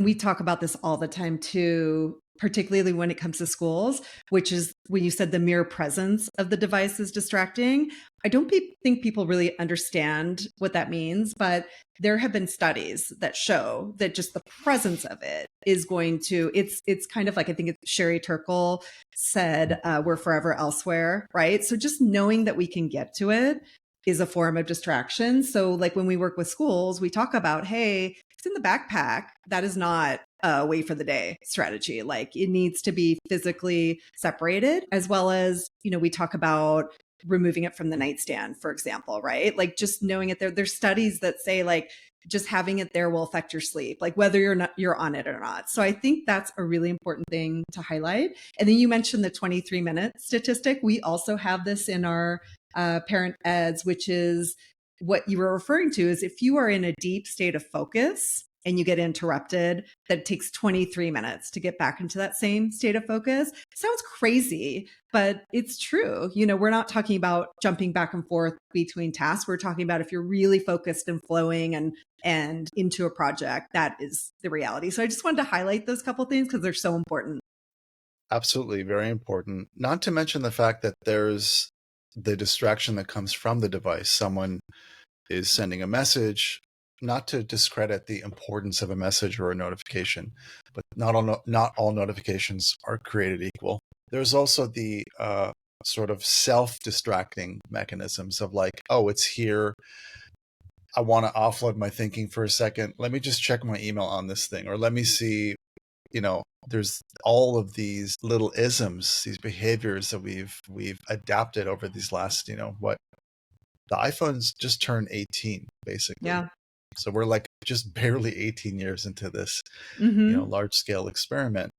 We talk about this all the time too, particularly when it comes to schools, which is when you said the mere presence of the device is distracting. I don't think people really understand what that means, but there have been studies that show that just the presence of it is going to, it's kind of like, I think it's Sherry Turkle said, we're forever elsewhere, right? So just knowing that we can get to it is a form of distraction. So like when we work with schools, we talk about, hey, it's in the backpack. That is not a wait for the day strategy. Like it needs to be physically separated, as well as, we talk about removing it from the nightstand, for example, right? Like just knowing it there. There's studies that say like just having it there will affect your sleep, like whether you're on it or not. So I think that's a really important thing to highlight. And then you mentioned the 23-minute statistic. We also have this in our parent eds, which is what you were referring to is if you are in a deep state of focus and you get interrupted, that it takes 23 minutes to get back into that same state of focus. Sounds crazy, but it's true. We're not talking about jumping back and forth between tasks. We're talking about if you're really focused and flowing and into a project, that is the reality. So I just wanted to highlight those couple things because they're so important. Absolutely, very important. Not to mention the fact that there's the distraction that comes from the device. Someone is sending a message, not to discredit the importance of a message or a notification, but not all notifications are created equal. There's also the sort of self-distracting mechanisms of like, oh, it's here. I want to offload my thinking for a second. Let me just check my email on this thing, or let me see, there's all of these little isms, these behaviors that we've adapted over these last, the iPhones just turned 18 basically. Yeah. So we're like just barely 18 years into this, Mm-hmm. large scale experiment.